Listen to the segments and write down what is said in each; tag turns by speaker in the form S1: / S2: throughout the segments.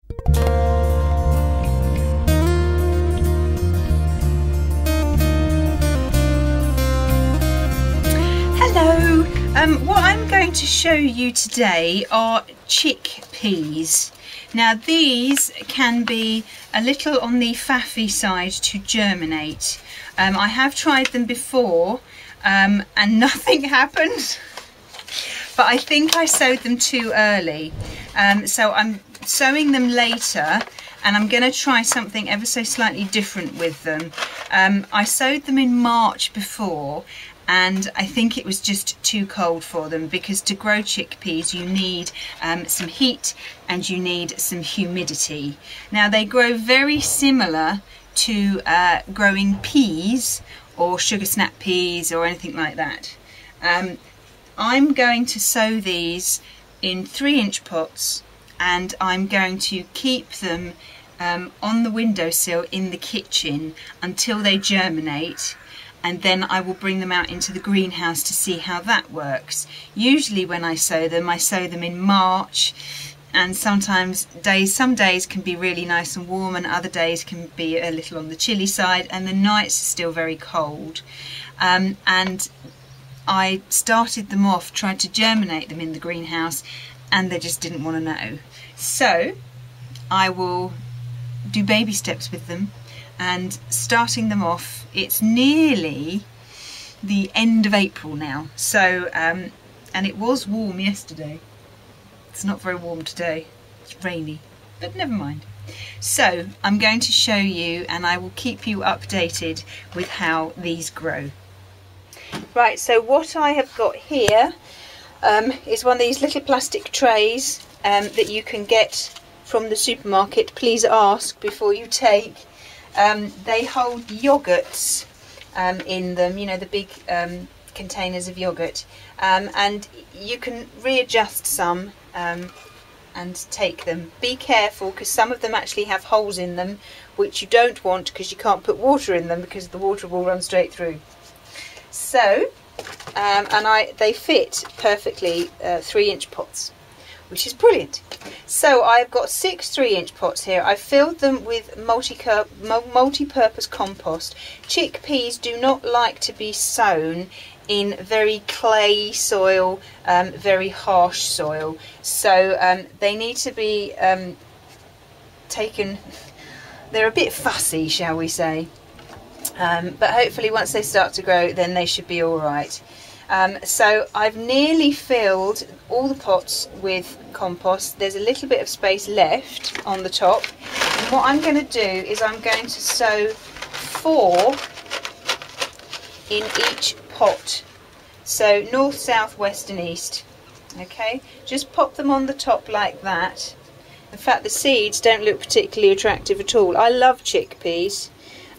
S1: Hello, what I'm going to show you today are chickpeas. Now these can be a little on the faffy side to germinate. I have tried them before and nothing happened, but I think I sowed them too early. So I'm sowing them later and I'm going to try something ever so slightly different with them. I sowed them in March before, and I think it was just too cold for them, because to grow chickpeas you need some heat and you need some humidity. Now they grow very similar to growing peas or sugar snap peas or anything like that. I'm going to sow these in 3-inch pots, and I'm going to keep them on the windowsill in the kitchen until they germinate, and then I will bring them out into the greenhouse to see how that works. Usually when I sow them in March, and sometimes some days can be really nice and warm and other days can be a little on the chilly side, and the nights are still very cold. And I started them off, tried to germinate them in the greenhouse, and they just didn't want to know. So I will do baby steps with them, and starting them off, it's nearly the end of April now, so and it was warm yesterday. It's not very warm today, it's rainy, but never mind. So I'm going to show you, and I will keep you updated with how these grow. Right, so what I have got here is one of these little plastic trays that you can get from the supermarket. Please ask before you take. They hold yogurts in them, you know, the big containers of yogurt, and you can readjust some and take them. Be careful, because some of them actually have holes in them, which you don't want, because you can't put water in them because the water will run straight through. So, they fit perfectly 3-inch pots, which is brilliant. So I've got 6 3-inch pots here. I've filled them with multi-purpose compost. Chickpeas do not like to be sown in very clay soil, very harsh soil. So they need to be taken, they're a bit fussy, shall we say. But hopefully once they start to grow, then they should be all right. So I've nearly filled all the pots with compost. There's a little bit of space left on the top, and what I'm going to do is I'm going to sow 4 in each pot, so north, south, west and east. Okay, just pop them on the top like that. In fact, the seeds don't look particularly attractive at all. I love chickpeas.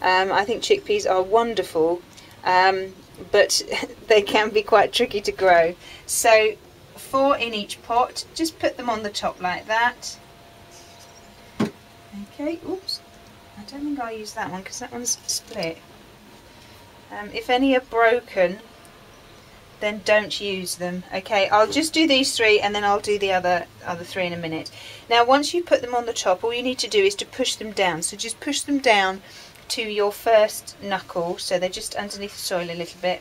S1: I think chickpeas are wonderful, but they can be quite tricky to grow. So 4 in each pot, just put them on the top like that. Okay, oops, I don't think I'll use that one because that one's split. If any are broken, then don't use them. Okay, I'll just do these 3 and then I'll do the other 3 in a minute. Now once you put them on the top, all you need to do is to push them down. So just push them down to your first knuckle, so they're just underneath the soil a little bit,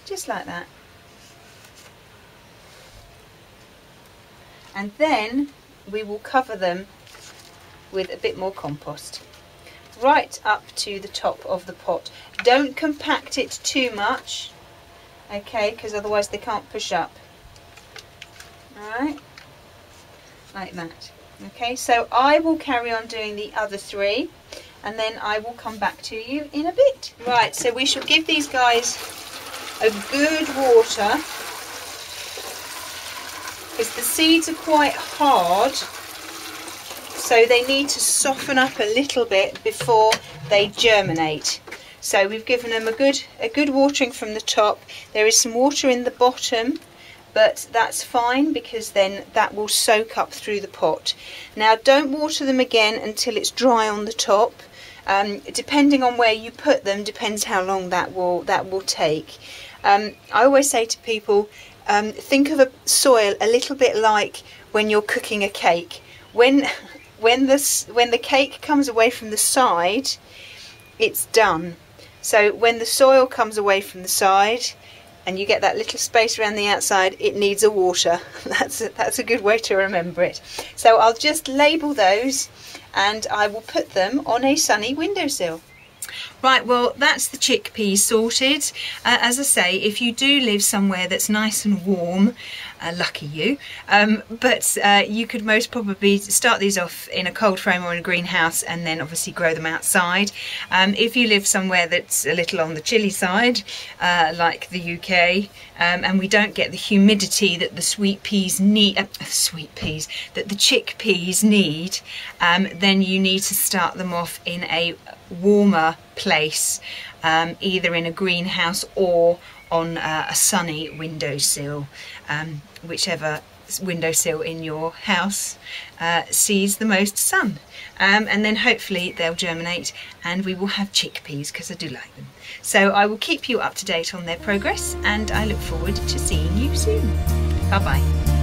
S1: just like that. And then we will cover them with a bit more compost right up to the top of the pot. Don't compact it too much, okay, because otherwise they can't push up. Alright, like that. Okay, so I will carry on doing the other 3, and then I will come back to you in a bit. Right, so we shall give these guys a good water, because the seeds are quite hard, so they need to soften up a little bit before they germinate. So we've given them a good watering from the top. There is some water in the bottom, but that's fine because then that will soak up through the pot. Now don't water them again until it's dry on the top. Depending on where you put them depends how long that will take. I always say to people, think of a soil a little bit like when you're cooking a cake. When when the cake comes away from the side, it's done. So when the soil comes away from the side and you get that little space around the outside, it needs a water. That's a good way to remember it. So I'll just label those and I will put them on a sunny windowsill. Right, well, that's the chickpeas sorted. As I say, if you do live somewhere that's nice and warm, lucky you, but you could most probably start these off in a cold frame or in a greenhouse and then obviously grow them outside. If you live somewhere that's a little on the chilly side, like the UK, and we don't get the humidity that the sweet peas need, that the chickpeas need, then you need to start them off in a warmer place, either in a greenhouse or on a sunny windowsill, whichever windowsill in your house sees the most sun, and then hopefully they'll germinate and we will have chickpeas, because I do like them. So I will keep you up to date on their progress and I look forward to seeing you soon. Bye bye.